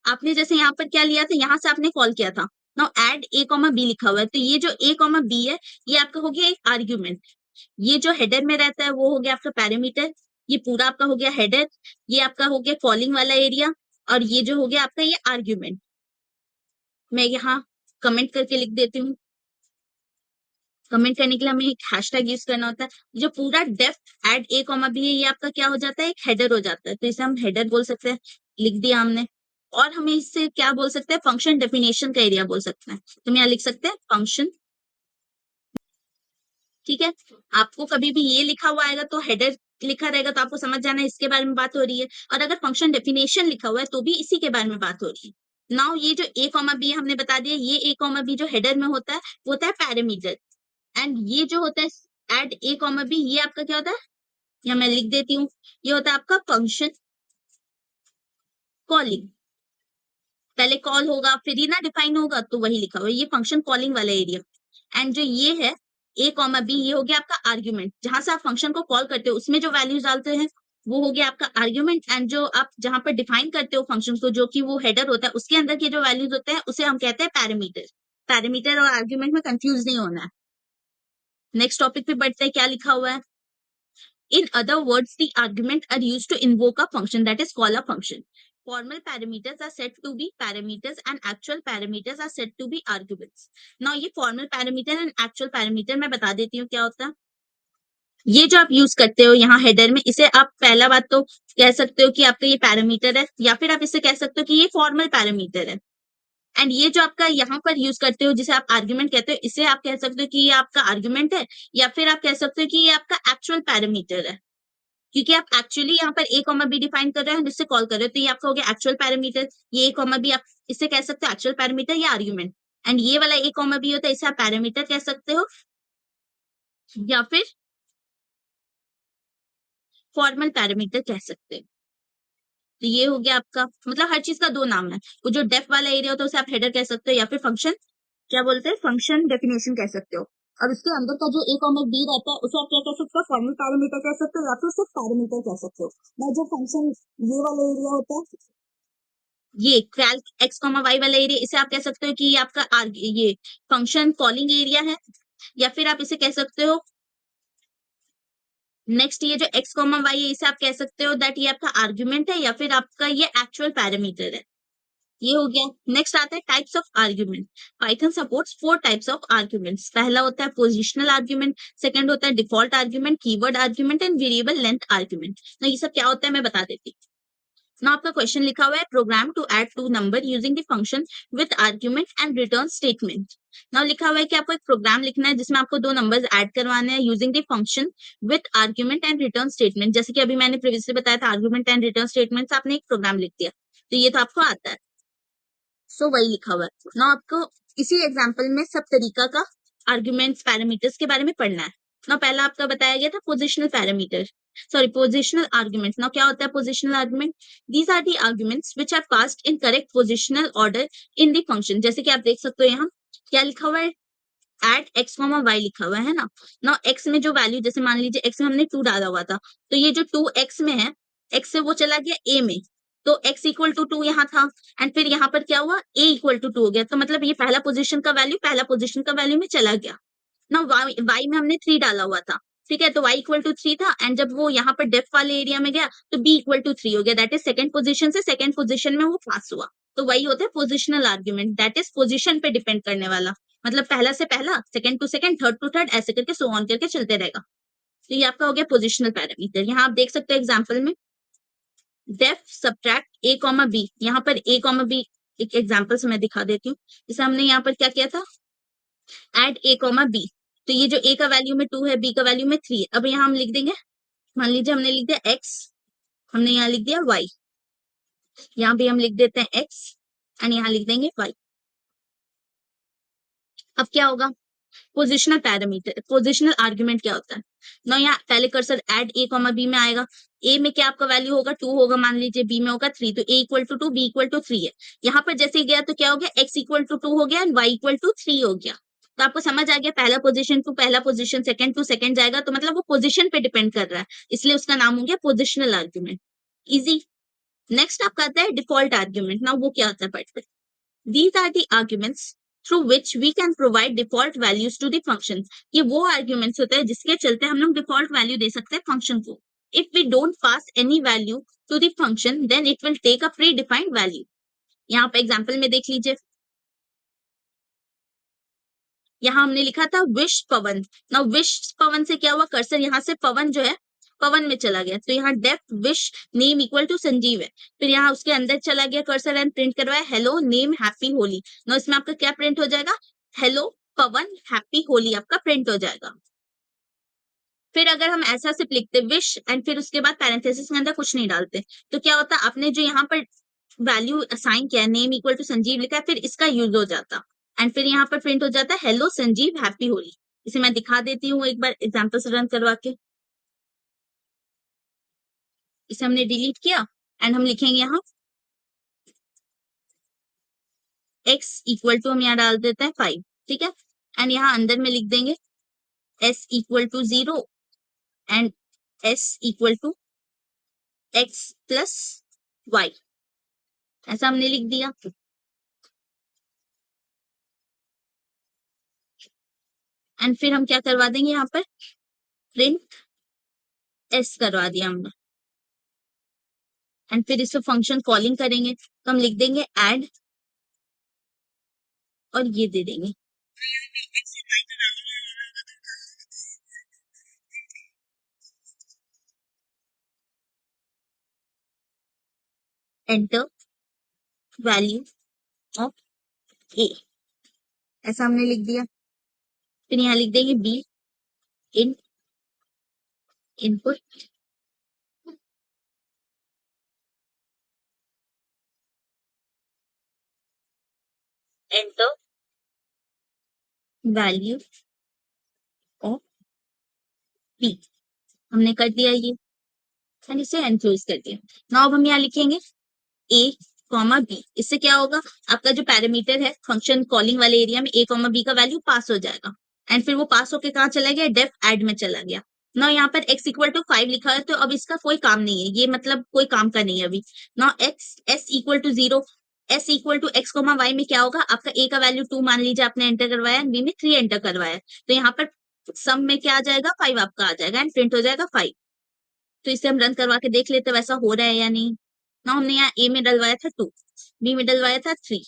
आपने जैसे यहाँ पर क्या लिया था, यहाँ से आपने कॉल किया था, now add a comma b लिखा हुआ है, तो ये जो ए कॉमा बी है ये आपका हो गया एक आर्ग्यूमेंट। ये जो हेडर में रहता है वो हो गया आपका पैरामीटर, ये पूरा आपका हो गया हेडर, ये आपका हो गया कॉलिंग वाला एरिया, और ये जो हो गया आपका ये आर्ग्यूमेंट। मैं यहाँ कमेंट करके लिख देती हूँ। कमेंट करने के लिए हमें एक हैशटैग यूज करना होता है। जो पूरा depth add a comma B है ये आपका क्या हो जाता है, एक हेडर हो जाता है, तो इसे हम हेडर बोल सकते हैं, लिख दिया हमने। और हमें इससे क्या बोल सकते हैं, फंक्शन डेफिनेशन का एरिया बोल सकते हैं, तो हम यहाँ लिख सकते हैं फंक्शन, ठीक है। आपको कभी भी ये लिखा हुआ आएगा तो हेडर लिखा रहेगा तो आपको समझ जाना है इसके बारे में बात हो रही है, और अगर फंक्शन डेफिनेशन लिखा हुआ है तो भी इसी के बारे में बात हो रही है। नाउ ये जो ए कॉमा बी हमने बता दिया, ये ए कॉमा बी जो हेडर में होता है वो होता है पैरामीटर, एंड ये जो होता है एड ए कॉमा बी ये आपका क्या होता है, या मैं लिख देती हूँ, ये होता है आपका फंक्शन कॉलिंग। पहले कॉल होगा फिर ही ना डिफाइन होगा, तो वही लिखा हुआ है ये फंक्शन कॉलिंग वाला एरिया। एंड जो ये है ए कॉमा बी ये हो गया आपका आर्ग्यूमेंट, जहां से आप फंक्शन को कॉल करते हो उसमें जो वैल्यूज डालते हैं वो हो गया आपका आर्ग्यूमेंट, एंड जो आप जहां पर डिफाइन करते हो फंक्शन को जो कि वो हेडर होता है उसके अंदर के जो वैल्यूज होते हैं उसे हम कहते हैं पैरामीटर। पैरामीटर और आर्ग्यूमेंट में कंफ्यूज नहीं होना है। नेक्स्ट टॉपिक पे बढ़ते हैं, क्या लिखा हुआ है, in other words the argument are used to invoke a function that is call a function। Formal parameters are said to be parameters and actual parameters are said to be arguments. Now ये formal parameter and actual parameter मैं बता देती हूँ क्या होता है। ये जो आप यूज करते हो यहाँ हेडर में, इसे आप पहला बात तो कह सकते हो कि आपका ये पैरामीटर है, या फिर आप इसे कह सकते हो कि ये फॉर्मल पैरामीटर है। एंड ये जो आपका यहाँ पर यूज करते हो जिसे आप आर्ग्यूमेंट कहते हो, इसे आप कह सकते हो कि ये आपका आर्ग्यूमेंट है, या फिर आप कह सकते हो कि ये आपका एक्चुअल पैरामीटर है, क्योंकि आप एक्चुअली यहाँ पर ए कॉमा बी डिफाइन कर रहे हो जिससे कॉल कर रहे हो, तो ये आपका हो गया एक्चुअल पैरामीटर। ये ए कॉमा बी आप इसे कह सकते हो एक्चुअल पैरामीटर या आर्ग्यूमेंट। एंड ये वाला ए कॉमा बी होता है, इसे आप पैरामीटर कह सकते हो या फिर फॉर्मल पैरामीटर कह सकते हो। तो ये हो गया आपका, मतलब हर चीज का दो नाम है। वो जो डेफ वाला एरिया होता है उसे आप हेडर कह सकते हो, या फिर फंक्शन क्या बोलते हैं, फंक्शन डेफिनेशन कह सकते हो। और उसके अंदर का जो ए कॉमा बी रहता है उसे आप क्या कह सकते हो, फॉर्मल पैरामीटर कह सकते हो या फिर सिर्फ पैरामीटर कह सकते हो। मैं जो फंक्शन ये वाला एरिया होता है, ये कैल्क एक्स कॉमा वाई वाला एरिया, इसे आप कह सकते हो कि ये आपका ये फंक्शन कॉलिंग एरिया है, या फिर आप इसे कह सकते हो नेक्स्ट ये जो एक्स कॉमा वाई है इसे आप कह सकते हो दैट ये आपका आर्ग्यूमेंट है, या फिर आपका ये एक्चुअल पैरामीटर है। ये हो गया। नेक्स्ट आता है types of argument. Python supports 4 types of arguments. पहला होता है पोजिशनल आर्ग्यूमेंट, सेकंड होता है default argument, keyword argument and variable length argument. तो ये सब क्या होता है मैं बता देती हूँ। ना आपका क्वेश्चन लिखा हुआ है program to add two number using the function with argument and return statement. Now लिखा हुआ है कि आपको एक प्रोग्राम लिखना है जिसमें आपको दो नंबर्स ऐड करवाने हैं using the function with argument and return statement. जैसे कि अभी मैंने प्रीवियसली बताया था आर्ग्यूमेंट एंड रिटर्न स्टेटमेंट से आपने एक प्रोग्राम लिख दिया, तो ये तो आपको आता है। सो वही लिखा हुआ है ना, आपको इसी एग्जांपल में सब तरीका का आर्गुमेंट्स पैरामीटर्स के बारे में पढ़ना है ना। पहला आपका बताया गया था positional parameter, sorry positional argument. ना क्या होता है positional argument, these are the arguments which are passed in correct positional order in the function. जैसे कि आप देख सकते हो यहाँ क्या लिखा हुआ है, एट एक्स कॉमा वाई लिखा हुआ है ना एक्स में जो वैल्यू, जैसे मान लीजिए एक्स में हमने 2 डाला हुआ था, तो ये जो 2 एक्स में है, एक्स से वो चला गया ए में, तो एक्स इक्वल टू 2 यहाँ था, एंड फिर यहाँ पर क्या हुआ, ए इक्वल टू 2 हो गया, तो मतलब ये पहला पोजीशन का वैल्यू पहला पोजीशन का वैल्यू में चला गया ना। वाई में हमने 3 डाला हुआ था, ठीक है, तो y इक्वल टू 3 था, एंड जब वो यहाँ पर डेफ वाले एरिया में गया तो b इक्वल टू 3 हो गया, दैट इज सेकंड पोजीशन से सेकंड पोजीशन में वो पास हुआ। तो वही होता है positional argument, that is position पे डिपेंड करने वाला, मतलब पहला से पहला, second to second, third to third, ऐसे करके सो ऑन करके चलते रहेगा। तो ये आपका हो गया पोजिशनल पैरामीटर। यहाँ आप देख सकते हो एग्जाम्पल में डेफ सब्ट्रैक्ट ए कॉमा बी, यहाँ पर ए कॉमा बी एक एग्जाम्पल से मैं दिखा देती हूँ। जैसे हमने यहाँ पर क्या किया था, एड ए कॉमा बी, तो ये जो ए का वैल्यू में 2 है, बी का वैल्यू में 3 है, अब यहाँ हम लिख देंगे, मान लीजिए हमने लिख दिया एक्स, हमने यहाँ लिख दिया वाई, यहाँ भी हम लिख देते हैं एक्स एंड यहाँ लिख देंगे वाई। अब क्या होगा, पोजिशनल पैरामीटर, पोजिशनल आर्ग्यूमेंट क्या होता है ना, यहाँ पहले cursor add a comma B में आएगा, ए में क्या आपका वैल्यू होगा 2 होगा मान लीजिए, बी में होगा 3, तो A equal to 2 B equal to 3 है। यहाँ पर जैसे ही गया तो क्या हो गया, एक्स इक्वल टू 2 हो गया एंड वाई इक्वल टू 3 हो गया। तो आपको समझ आ गया, पहला पोजीशन टू पहला पोजीशन, सेकंड टू सेकंड जाएगा, तो मतलब वो पोजीशन पे डिपेंड कर रहा है, इसलिए उसका नाम हो गया पोजिशनल आर्ग्यूमेंट। इजी। नेक्स्ट आपका आता है डिफॉल्ट आर्ग्यूमेंट। ना वो क्या होता है पढ़ते, these are the arguments through which we can provide default values to the function। ये वो arguments होते हैं जिसके चलते हम लोग default value दे सकते हैं function को। If we don't pass any value to the function, then it will take a predefined value। यहाँ पे एग्जाम्पल में देख लीजिए, यहाँ हमने लिखा था विश पवन। ना विश पवन से क्या हुआ, कर्सर यहाँ से पवन जो है पवन में चला गया, तो यहाँ def wish name equal to Sanjeev है, फिर यहाँ उसके अंदर चला गया कर्सर एंड प्रिंट करवाया हेलो नेम हैप्पी होली। ना इसमें आपका क्या प्रिंट हो जाएगा, हेलो पवन हैप्पी होली आपका प्रिंट हो जाएगा। फिर अगर हम ऐसा सिर्फ लिखते विश एंड फिर उसके बाद पैरेंथेसिस के अंदर कुछ नहीं डालते, तो क्या होता, आपने जो यहाँ पर वैल्यू असाइन किया नेम इक्वल टू संजीव लिखा है, फिर इसका यूज हो जाता एंड फिर यहाँ पर प्रिंट हो जाता है हेलो संजीव हैप्पी होली। इसे मैं दिखा देती हूँ एक बार एग्जाम्पल से रन करवा के। इसे हमने डिलीट किया एंड हम लिखेंगे यहाँ x इक्वल टू, हम यहाँ डाल देते हैं 5, ठीक है, एंड यहाँ अंदर में लिख देंगे s equal to 0 and s equal to x plus y, ऐसा हमने लिख दिया। एंड फिर हम क्या करवा देंगे, यहाँ पर प्रिंट s करवा दिया हमने। एंड फिर इसमें फंक्शन कॉलिंग करेंगे तो हम लिख देंगे ऐड और ये दे देंगे एंटर वैल्यू ऑफ ए, ऐसा हमने लिख दिया। फिर यहाँ लिख देंगे b in input enter value of b, हमने कर दिया ये एंड इसे एनक्लोज कर दिया। नाउ अब हम यहाँ लिखेंगे ए कॉमा बी, इससे क्या होगा, आपका जो पैरामीटर है फंक्शन कॉलिंग वाले एरिया में ए कॉमा बी का वैल्यू पास हो जाएगा एंड फिर वो पास होके कहाँ चला गया, डेफ एड में चला गया। ना यहाँ पर x इक्वल टू 5 लिखा है तो अब इसका कोई काम नहीं है, ये मतलब कोई काम का नहीं है अभी। ना x s equal to 0, s equal to x comma y में क्या होगा, आपका a का वैल्यू 2 मान लीजिए आपने एंटर करवाया, b में 3 एंटर करवाया, तो यहाँ पर सम में क्या आ जाएगा, 5 आपका आ जाएगा एंड प्रिंट हो जाएगा 5। तो इसे हम रन करवा के देख लेते हैं वैसा हो रहा है या नहीं। ना हमने यहाँ a में डलवाया था 2, b में डलवाया था 3,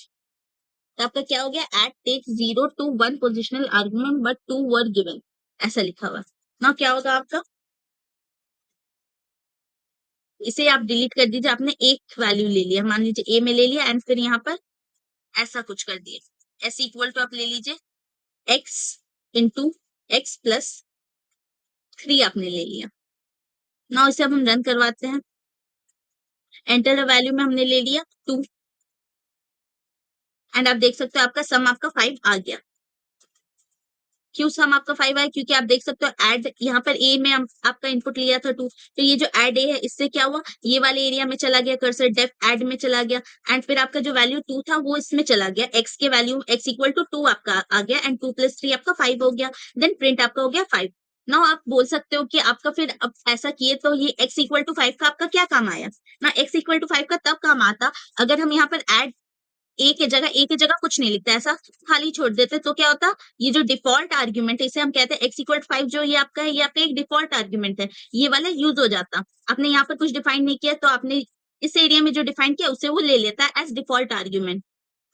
तो आपका क्या हो गया, add take 0 to 1 positional argument but 2 were given, ऐसा लिखा हुआ। ना क्या होगा आपका, इसे आप डिलीट कर दीजिए, आपने एक वैल्यू ले लिया, मान लीजिए ए में ले लिया एंड फिर यहाँ पर ऐसा कुछ कर दिया, एस इक्वल टू आप ले लीजिए एक्स इंटू एक्स प्लस 3 आपने ले लिया। ना इसे अब हम रन करवाते हैं, एंटर वैल्यू में हमने ले लिया 2 एंड आप देख सकते हो आपका सम आपका 5 आ गया। क्यों सम आपका 5 आया, क्योंकि आप देख सकते हो ऐड यहाँ पर ए में आपका इनपुट लिया था 2, तो ये जो ऐड ए है इससे क्या हुआ, ये वाले एरिया में चला गया कर्सर, डेफ ऐड में चला गया एंड फिर आपका जो वैल्यू 2 था वो इसमें चला गया, एक्स के वैल्यू एक्स इक्वल टू 2 आपका आ गया एंड 2 प्लस 3 आपका 5 हो गया, देन प्रिंट आपका हो गया 5। नाउ आप बोल सकते हो कि आपका फिर अब ऐसा किए तो ये x इक्वल टू 5 का आपका क्या काम आया ना, x इक्वल टू 5 का तब काम आता अगर हम यहाँ पर ऐड ए के जगह कुछ नहीं लिखता, ऐसा खाली छोड़ देते तो क्या होता, ये जो डिफॉल्ट आर्ग्यूमेंट है इसे हम कहते हैं एक्स इक्वल 5, जो ये आपका है ये आपका एक डिफॉल्ट आर्ग्यूमेंट है, ये वाला यूज हो जाता। आपने यहाँ पर कुछ डिफाइन नहीं किया तो आपने इस एरिया में जो डिफाइन किया उसे वो ले लेता है एज डिफॉल्ट आर्ग्यूमेंट।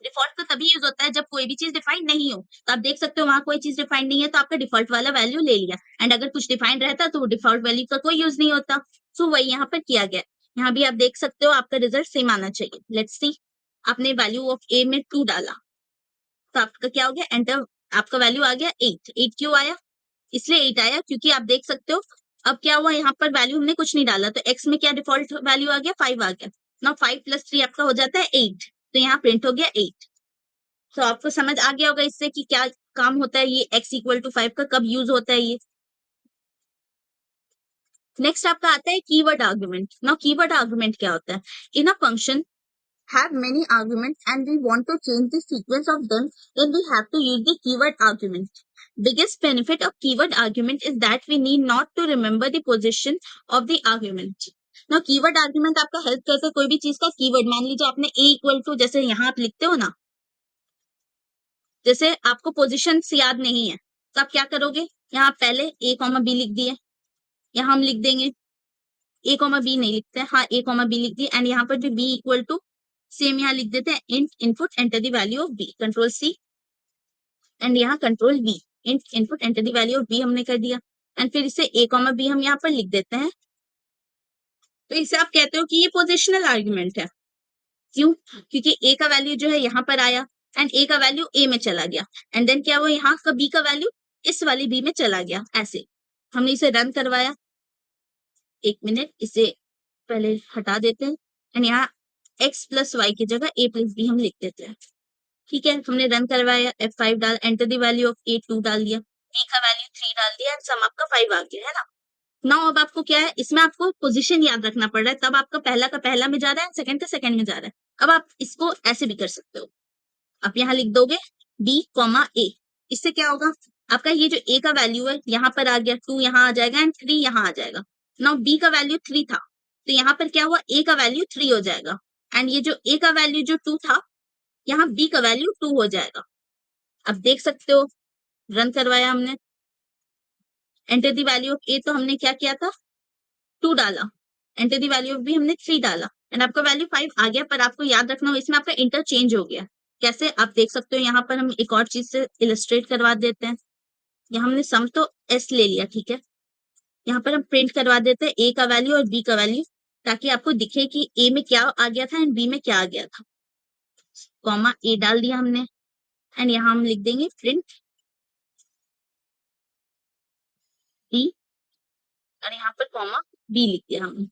डिफॉल्ट तो तभी यूज होता है जब कोई भी चीज डिफाइन नहीं हो, तो आप देख सकते हो वहां कोई चीज डिफाइन नहीं है तो आपका डिफॉल्ट वाला वैल्यू ले लिया एंड अगर कुछ डिफाइन रहता तो वो डिफॉल्ट वैल्यू का कोई यूज नहीं होता। सो वही यहाँ पर किया गया। यहाँ भी आप देख सकते हो आपका रिजल्ट सेम आना चाहिए, लेट्स सी। आपने वैल्यू ऑफ ए में 2 डाला तो आपका क्या हो गया, एंटर, आपका वैल्यू आ गया 8। 8 क्यों आया, इसलिए 8 आया क्योंकि आप देख सकते हो अब क्या हुआ, यहाँ पर वैल्यू हमने कुछ नहीं डाला तो एक्स में क्या डिफॉल्ट वैल्यू आ गया, 5 आ गया। ना 5 प्लस 3 आपका हो जाता है 8, तो यहाँ प्रिंट हो गया 8। तो आपको समझ आ गया होगा इससे कि क्या काम होता है ये x इक्वल टू 5 का, कब यूज होता है ये। नेक्स्ट आपका आता है keyword argument. Now keyword argument क्या होता है, in a function have many arguments and we want to change the sequence of them, then we have to use the keyword argument. Biggest benefit of keyword argument is that we need not to remember the position of the argument. Now keyword argument आपका help करता है कोई भी चीज का keyword, मान लीजिए आपने a इक्वल टू, जैसे यहाँ आप लिखते हो ना, जैसे आपको पोजिशन याद नहीं है तो आप क्या करोगे, यहाँ पहले a कॉमा बी लिख दिए, यहाँ हम लिख देंगे a कॉमा बी नहीं लिखते हैं, हाँ a कॉमा बी लिख दिए एंड यहाँ पर भी b इक्वल टू सेम यहाँ लिख देते हैं int input enter the value of b, control C and यहाँ control v, int input enter the value of b हमने कर दिया एंड फिर इसे a कॉमा बी हम यहाँ पर लिख देते हैं। तो इसे आप कहते हो कि ये पोजिशनल आर्ग्यूमेंट है। क्यों, क्योंकि a का वैल्यू जो है यहाँ पर आया एंड a का वैल्यू a में चला गया एंड देन क्या हुआ, यहाँ का b का वैल्यू इस वाली b में चला गया, ऐसे हमने इसे रन करवाया। एक मिनट, इसे पहले हटा देते हैं एंड यहाँ x प्लस वाई की जगह a प्लस बी हम लिख देते हैं। ठीक है, हमने रन करवाया, F5 डाल, enter the value of a 2 डाल दिया, b का वैल्यू 3 डाल दिया एंड सम आपका 5 आ गया है ना। नाउ अब आपको क्या है, इसमें आपको पोजीशन याद रखना पड़ रहा है, तब आपका पहला का पहला में जा रहा है, सेकंड का सेकंड में जा रहा है। अब आप इसको ऐसे भी कर सकते हो, आप यहाँ लिख दोगे b कॉमा a, इससे क्या होगा, आपका ये जो a का वैल्यू है यहाँ पर आ गया, 2 यहाँ आ जाएगा एंड 3 यहाँ आ जाएगा। नाउ b का वैल्यू 3 था तो यहाँ पर क्या हुआ, a का वैल्यू 3 हो जाएगा एंड ये जो a का वैल्यू जो 2 था यहाँ b का वैल्यू 2 हो जाएगा। अब देख सकते हो, रन करवाया हमने, enter the value of a तो हमने क्या किया था, 2 डाला, enter the value of b हमने 3 डाला, एंड आपका वैल्यू 5 आ गया, पर आपको याद रखना हो इसमें आपका इंटरचेंज हो गया। कैसे आप देख सकते हो, यहाँ पर हम एक और चीज से इलस्ट्रेट करवा देते हैं। यहाँ हमने सम तो एस ले लिया, ठीक है, यहाँ पर हम प्रिंट करवा देते हैं ए का वैल्यू और बी का वैल्यू, ताकि आपको दिखे कि ए में क्या आ गया था एंड बी में क्या आ गया था। कॉमा ए डाल दिया हमने, एंड यहाँ हम लिख देंगे प्रिंट बी, और यहाँ पर कॉमा बी लिख दिया हमने।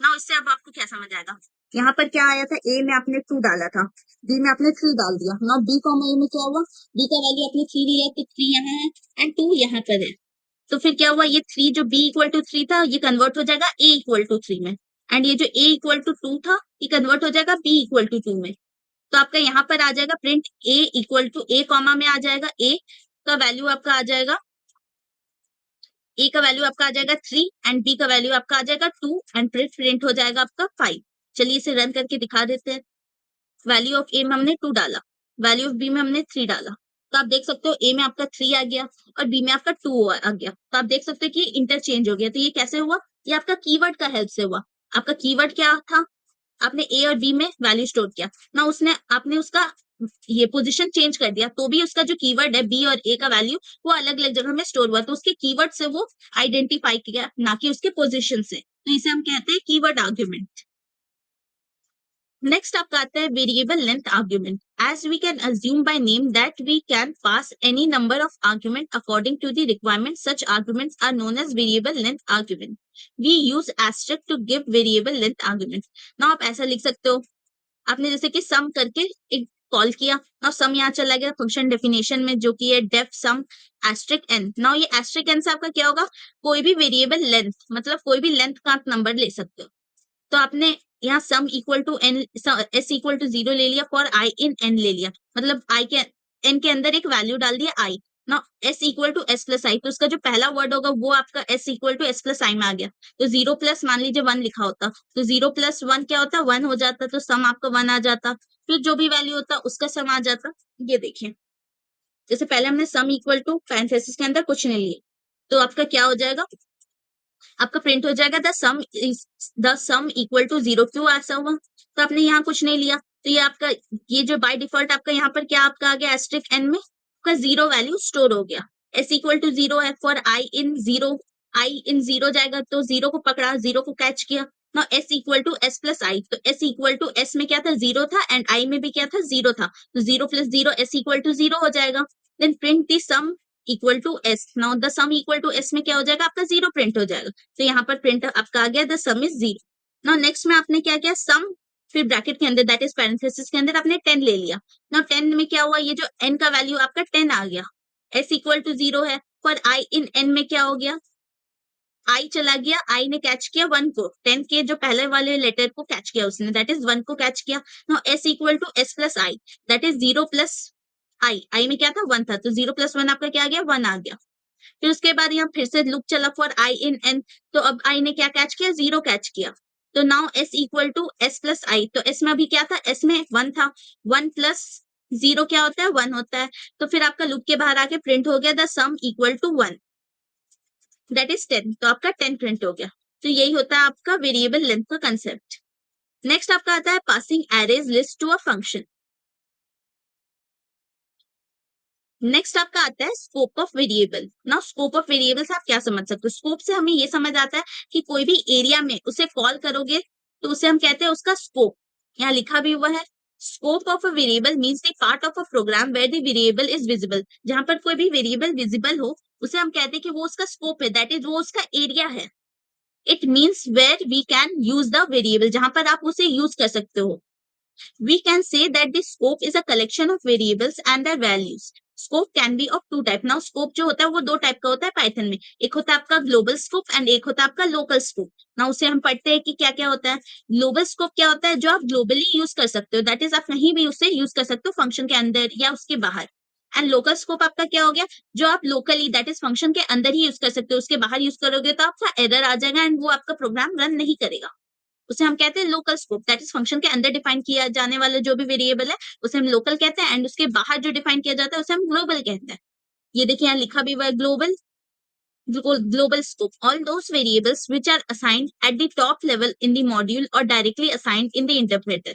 ना इससे अब आपको क्या समझ आएगा, यहाँ पर क्या आया था, ए में आपने 2 डाला था, बी में आपने 3 डाल दिया। ना बी कॉमा ए में क्या हुआ, बी का वैल्यू आपने 3 लिया, तो 3 यहाँ है एंड 2 यहाँ पर है। तो फिर क्या हुआ, ये 3 जो b इक्वल टू 3 था, ये कन्वर्ट हो जाएगा a इक्वल टू 3 में, एंड ये जो a इक्वल टू 2 था, ये कन्वर्ट हो जाएगा b इक्वल टू 2 में। तो आपका यहाँ पर आ जाएगा print a equal to a comma में आ जाएगा a का वैल्यू आपका आ जाएगा, a का वैल्यू आपका आ जाएगा 3 एंड b का वैल्यू आपका आ जाएगा 2 एंड प्रिंट हो जाएगा आपका 5। चलिए इसे रन करके दिखा देते हैं। वैल्यू ऑफ ए में हमने 2 डाला, वैल्यू ऑफ बी में हमने 3 डाला, तो आप देख सकते हो ए में आपका 3 आ गया और बी में आपका 2 आ गया। तो आप देख सकते हो कि इंटरचेंज हो गया। तो ये कैसे हुआ, ये आपका कीवर्ड का हेल्प से हुआ। आपका कीवर्ड क्या था, आपने ए और बी में वैल्यू स्टोर किया ना, उसने आपने उसका ये पोजीशन चेंज कर दिया, तो भी उसका जो कीवर्ड है बी और ए का वैल्यू वो अलग अलग जगह में स्टोर हुआ, तो उसके कीवर्ड से वो आइडेंटिफाई किया, ना कि उसके पोजीशन से। तो इसे हम कहते हैं कीवर्ड आर्ग्यूमेंट। Next आपका आता है variable length argument. As we can assume by name that we can pass any number of argument according to the requirement, such arguments are known as variable length argument. We use asterisk to give variable length argument. Now आप ऐसा लिख सकते हो, आपने जैसे कि sum करके एक कॉल किया, now sum यहाँ चला गया फंक्शन डेफिनेशन में जो कि है def sum asterisk n. now ये asterisk n से आपका क्या होगा, कोई भी वेरिएबल लेंथ, मतलब कोई भी लेंथ का आप नंबर ले सकते हो। तो आपने यहाँ sum equal to n, s equal to 0 ले लिया, फॉर आई इन एन ले लिया, मतलब आई के एन के अंदर एक वैल्यू डाल दिया आई। ना S equal to S plus आई, तो उसका जो पहला वर्ड होगा वो आपका S equal to S plus आई में आ गया। तो 0 प्लस मान लीजिए 1 लिखा होता, तो 0 प्लस 1 क्या होता, 1 हो जाता, तो सम आपका 1 आ जाता। फिर जो भी वैल्यू होता उसका सम आ जाता। ये देखिए, जैसे पहले हमने सम इक्वल टू पैरेंथेसिस के अंदर कुछ नहीं लिए, तो आपका क्या हो जाएगा, आपका प्रिंट हो जाएगा द सम इक्वल टू 0। क्यों ऐसा हुआ, तो आपने यहाँ कुछ नहीं लिया, तो ये आपका, ये जो बाय डिफॉल्ट आपका यहाँ पर क्या आपका आ गया, एस्ट्रिक एन में आपका 0 वैल्यू स्टोर हो गया। एस इक्वल टू 0 है, फॉर आई इन 0, आई इन 0 जाएगा, तो 0 को पकड़ा, 0 को कैच किया। ना S equal to S plus आई, तो एस इक्वल टू एस में क्या था, 0 था, एंड आई में भी क्या था, 0 था, तो 0 प्लस 0 एस इक्वल टू 0 हो जाएगा। Then print the sum equal to s. Now the sum equal to s में क्या हो जाएगा, आपका 0 प्रिंट हो जाएगा। तो यहाँ पर प्रिंट आपका आ गया the some is 0। Now next में आपने क्या किया, सम, फिर ब्रैकेट के अंदर दैट इज पैरेंथेसिस के अंदर आपने 10 ले लिया। नाउ 10 में क्या हुआ, ये जो n का वैल्यू आपका 10 आ गया, s इक्वल टू 0 है, पर i इन n में क्या हो गया, i चला गया, i ने कैच किया 1 को, 10 के जो पहले वाले लेटर को कैच किया उसने, दैट इज 1 को कैच किया। Now s equal to s plus i, that is 0 plus आई में क्या था, 1 था, तो 0 प्लस 1 आपका क्या आ गया, 1 आ गया। फिर उसके बाद यहाँ फिर से लूप चला फॉर आई इन एन, तो अब आई ने क्या कैच किया, 0 कैच किया, तो now s equal to S plus आई, तो एस में अभी क्या था, एस में 1 था, 1 प्लस 0 क्या होता है, 1 होता है। तो फिर आपका लूप के बाहर आके प्रिंट हो गया the sum equal to 1, that is 10, तो आपका 10 प्रिंट हो गया। तो यही होता है आपका वेरिएबल लेंथ का कंसेप्ट। नेक्स्ट आपका आता है passing arrays list to a function. Next आपका आता है स्कोप ऑफ वेरिएबल। ना स्कोप ऑफ वेरिएबल से आप क्या समझ सकते हो, स्कोप से हमें ये समझ आता है कि कोई भी एरिया में उसे कॉल करोगे तो उसे हम कहते हैं उसका स्कोप। यहाँ लिखा भी हुआ है, scope of a variable means the part of a program where the variable is visible. जहां पर कोई भी वेरिएबल विजिबल हो उसे हम कहते हैं कि वो उसका स्कोप है, दैट इज वो उसका एरिया है। It means where we can use the variable, जहां पर आप उसे यूज कर सकते हो। We can say that the scope is a collection of variables and their values. Scope can be of two type. Now scope जो होता है वो दो टाइप का होता है पाइथन में, एक होता है आपका ग्लोबल स्कोप एंड एक होता है आपका लोकल स्कोप। ना उसे हम पढ़ते हैं कि क्या क्या होता है। ग्लोबल स्कोप क्या होता है, जो आप ग्लोबली यूज कर सकते हो, दैट इज आप कहीं भी उसे यूज कर सकते हो फंक्शन के अंदर या उसके बाहर। एंड लोकल स्कोप आपका क्या हो गया, जो आप लोकली दैट इज फंक्शन के अंदर ही यूज कर सकते हो, उसके बाहर यूज करोगे तो आपका एरर आ जाएगा एंड वो आपका प्रोग्राम रन नहीं करेगा। उसे हम कहते हैं local scope, that is function के अंदर डिफाइन किया जाने वाला जो भी वेरिएबल है उसे हम लोकल कहते हैं, एंड उसके बाहर जो डिफाइन किया जाता है उसे हम ग्लोबल कहते हैं। ये देखिए यहाँ लिखा भी हुआ है global, global scope, all those variables which are assigned at the top level in the module or directly assigned in the interpreter.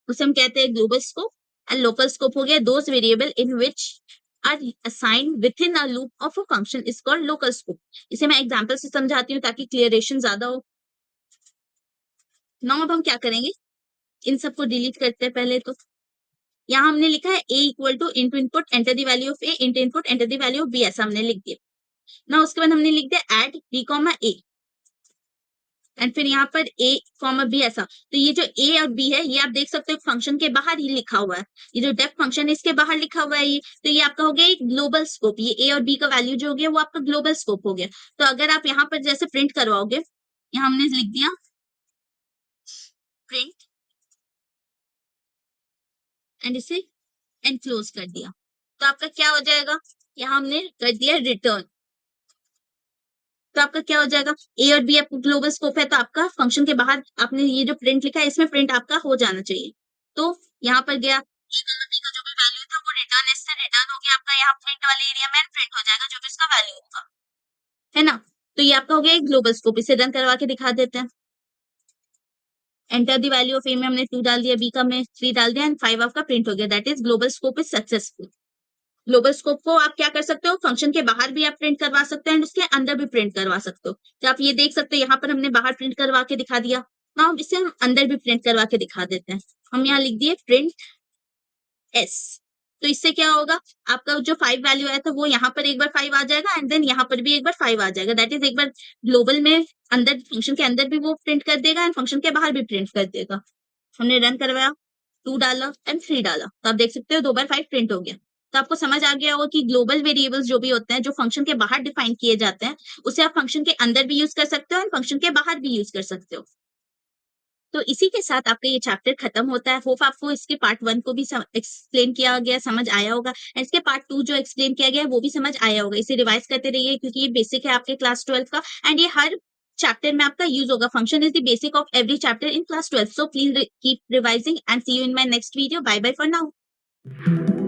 उसे हम कहते हैं global scope. And local scope हो गया those variable in which are assigned within a loop of a function is called local scope. इसे मैं example से समझाती हूँ ताकि क्लियरेशन ज्यादा हो. नाउ अब हम क्या करेंगे, इन सबको डिलीट करते हैं पहले. तो यहाँ हमने लिखा है a equal two into input enter the value of a into input enter the value of b, ऐसा हमने लिख दिया ना. उसके बाद हमने लिख दिया add b comma a and फिर यहाँ पर a कॉमा b ऐसा. तो ये जो a और b है ये आप देख सकते हो फंक्शन के बाहर ही लिखा हुआ है. ये जो डेफ फंक्शन है इसके बाहर लिखा हुआ है ये. तो ये आपका हो गया एक ग्लोबल स्कोप. ये a और b का वैल्यू जो हो गया वो आपका ग्लोबल स्कोप हो गया. तो अगर आप यहाँ पर जैसे प्रिंट करवाओगे, यहाँ हमने लिख दिया प्रिंट एंड इसे एनक्लोज कर दिया. तो आपका क्या हो जाएगा, यहाँ हमने कर दिया रिटर्न. तो आपका क्या हो जाएगा, ए और बी आपको ग्लोबल स्कोप है तो आपका फंक्शन के बाहर आपने ये जो प्रिंट लिखा है इसमें प्रिंट आपका हो जाना चाहिए. तो यहाँ पर गया ए कॉमा बी का जो भी वैल्यू था वो रिटर्न इससे रिटर्न हो गया आपका यहाँ प्रिंट वाले एरिया में प्रिंट हो जाएगा जो भी इसका वैल्यू होगा, है ना. तो ये आपका हो गया एक ग्लोबल स्कोप. इसे रन करवा के दिखा देते हैं. एंटर द वैल्यू ऑफ ए में हमने 2 डाल दिया, बी का हमने 3 डाल दिया एंड 5 आपका प्रिंट हो गया. That is global scope is successful. Global scope को आप क्या कर सकते हो, फंक्शन के बाहर भी आप प्रिंट करवा सकते हैं एंड उसके अंदर भी प्रिंट करवा सकते हो. तो आप ये देख सकते हो यहाँ पर हमने बाहर प्रिंट करवा के दिखा दिया. ना हम इसे हम अंदर भी प्रिंट करवा के दिखा देते हैं. हम यहाँ लिख दिए प्रिंट एस. तो इससे क्या होगा, आपका जो 5 वैल्यू आया था वो यहाँ पर एक बार 5 आ जाएगा एंड देन यहाँ पर भी एक बार 5 आ जाएगा. दैट इज एक बार ग्लोबल में अंदर फंक्शन के अंदर भी वो प्रिंट कर देगा एंड फंक्शन के बाहर भी प्रिंट कर देगा. हमने रन करवाया, 2 डाला एंड 3 डाला तो आप देख सकते हो 2 बार 5 प्रिंट हो गया. तो आपको समझ आ गया होगा कि ग्लोबल वेरिएबल्स जो भी होते हैं जो फंक्शन के बाहर डिफाइन किए जाते हैं उसे आप फंक्शन के अंदर भी यूज कर सकते हो और फंक्शन के बाहर भी यूज कर सकते हो. तो इसी के साथ आपका ये चैप्टर खत्म होता है. होप आपको इसके पार्ट 1 को भी एक्सप्लेन किया गया समझ आया होगा एंड इसके पार्ट 2 जो एक्सप्लेन किया गया है वो भी समझ आया होगा. इसे रिवाइज करते रहिए क्योंकि ये बेसिक है आपके क्लास 12 का एंड ये हर चैप्टर में आपका यूज होगा. Function is the basic of every chapter in class 12. So please keep revising and see you in my next video. Bye bye for now.